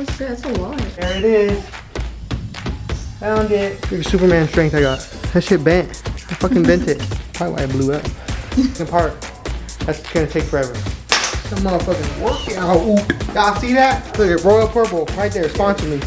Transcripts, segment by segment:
That's a lot. There it is. Found it. Look at Superman strength I got. That shit bent. I fucking bent it. Probably why I blew up. Apart. That's gonna take forever. Some motherfucking workout. Ooh. Y'all see that? Look at Royal Purple right there. Sponsor me.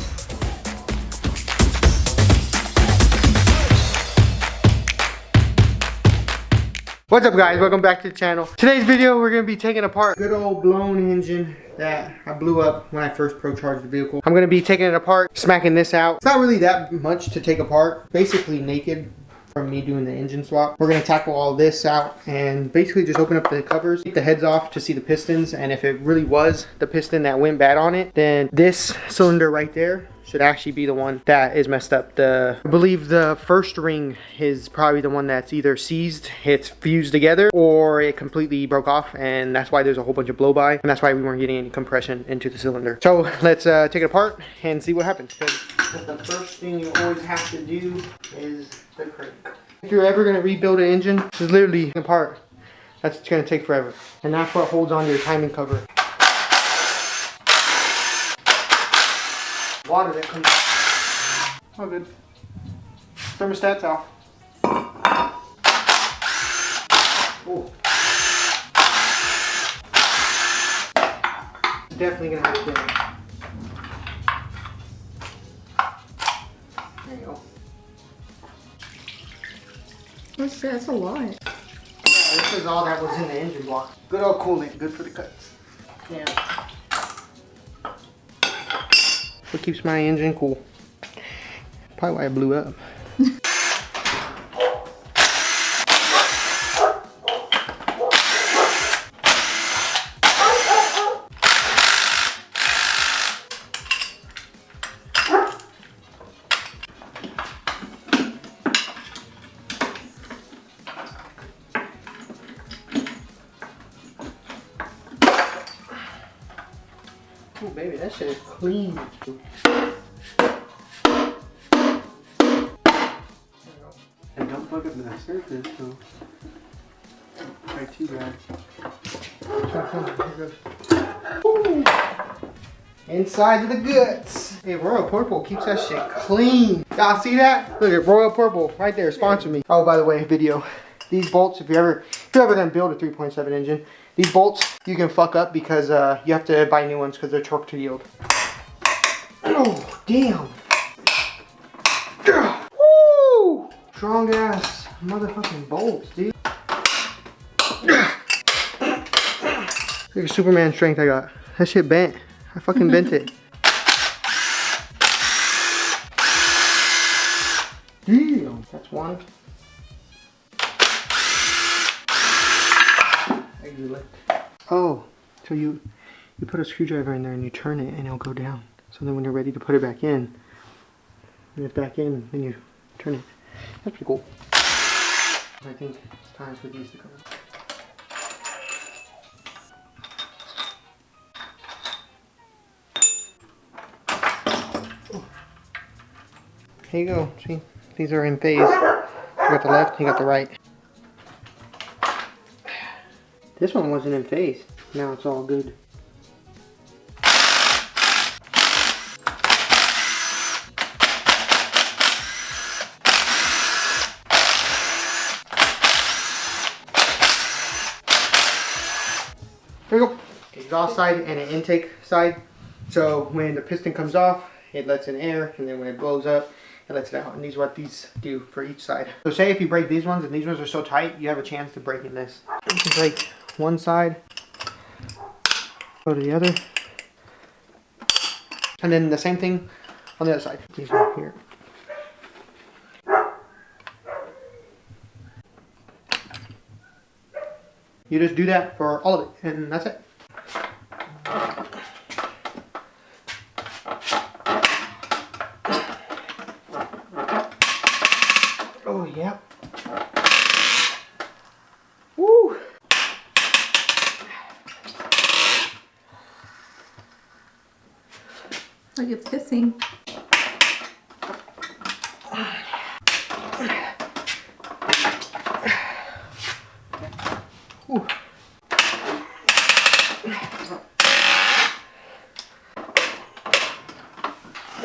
What's up guys, welcome back to the channel. Today's video we're going to be taking apart good old blown engine that I blew up when I first pro charged the vehicle. I'm going to be taking it apart, smacking this out. It's not really that much to take apart, basically naked from me doing the engine swap. We're going to tackle all this out and basically just open up the covers, take the heads off to see the pistons, and if it really was the piston that went bad on it, then this cylinder right there should actually be the one that is messed up. I believe the first ring is probably the one that's either seized, it's fused together, or it completely broke off, and that's why there's a whole bunch of blow by, and that's why we weren't getting any compression into the cylinder. So let's take it apart and see what happens. Because the first thing you always have to do is the crank. If you're ever gonna rebuild an engine, this is literally apart. That's gonna take forever. And that's what holds on to your timing cover. Water that comes out. Oh good. Thermostat's off. Oh. Definitely gonna have to get it. There you go. That's a lot. Yeah, this is all that was in the engine block. Good old coolant, good for the cuts. Yeah. What keeps my engine cool. Probably why I blew up. Oh baby, that shit is clean. And don't fuck up that surface, so not too bad. Ooh. Inside of the guts. Hey, Royal Purple keeps that shit clean. Y'all see that? Look at Royal Purple right there, sponsor me. Oh, by the way, video. These bolts, if you're ever gonna build a 3.7 engine, these bolts you can fuck up because you have to buy new ones because they're torque to yield. Oh, damn. Woo! Strong ass motherfucking bolts, dude. Look at Superman strength I got. That shit bent. I fucking bent it. Damn. That's one. Oh, so you put a screwdriver in there and you turn it and it'll go down. So then when you're ready to put it back in, when it's back in, then you turn it. That's pretty cool. I think it's time for these to come out. Here you go. See, these are in phase. You got the left, you got the right. This one wasn't in phase. Now it's all good. There we go. Exhaust side and an intake side. So when the piston comes off, it lets in air, and then when it blows up, it lets it out. And these are what these do for each side. So say if you break these ones and these ones are so tight, you have a chance to break in this. You can break one side, go to the other, and then the same thing on the other side. These are here. You just do that for all of it, and that's it. Oh yeah. Woo! Like it's hissing. Ooh.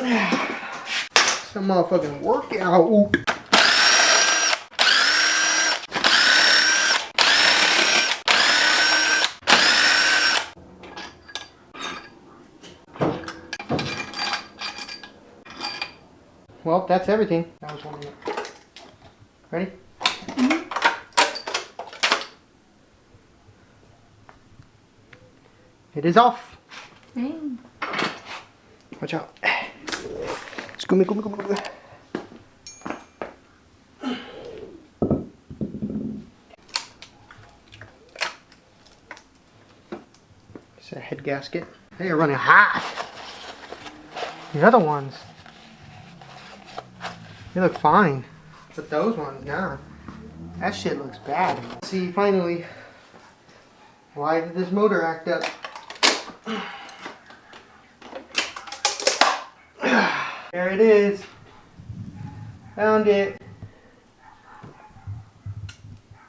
Some motherfucking workout. Well, that's everything. That was 1 minute. Ready? It is off. Dang. Watch out. Scooby, scooby, scooby. It's a head gasket. They are running hot. The other ones, they look fine. But those ones, nah. That shit looks bad. See, finally, why did this motor act up? There it is. Found it.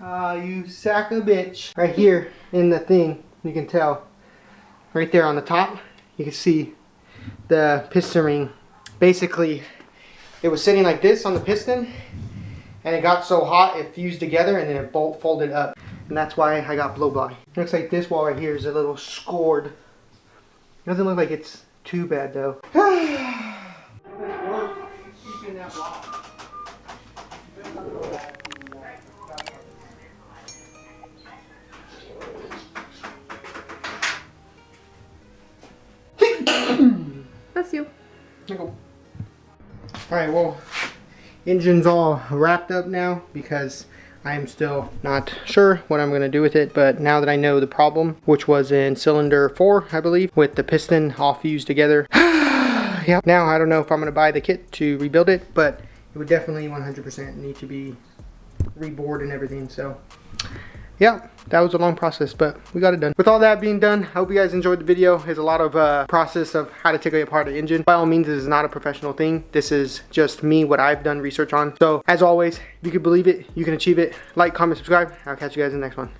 Ah, you sack of bitch. Right here in the thing, you can tell. Right there on the top, you can see the piston ring. Basically, it was sitting like this on the piston, and it got so hot it fused together and then it folded up. And that's why I got blow by. Looks like this wall right here is a little scored. Doesn't look like it's too bad though. Bless you. Alright, well, engine's all wrapped up now because I'm still not sure what I'm going to do with it, but now that I know the problem, which was in cylinder 4, I believe, with the piston all fused together. Yeah. Now I don't know if I'm going to buy the kit to rebuild it, but it would definitely 100% need to be rebored and everything, so yeah, that was a long process, but we got it done. With all that being done, I hope you guys enjoyed the video. There's a lot of process of how to take apart the engine. By all means, this is not a professional thing. This is just me, what I've done research on. So as always, if you can believe it, you can achieve it. Like, comment, subscribe. I'll catch you guys in the next one.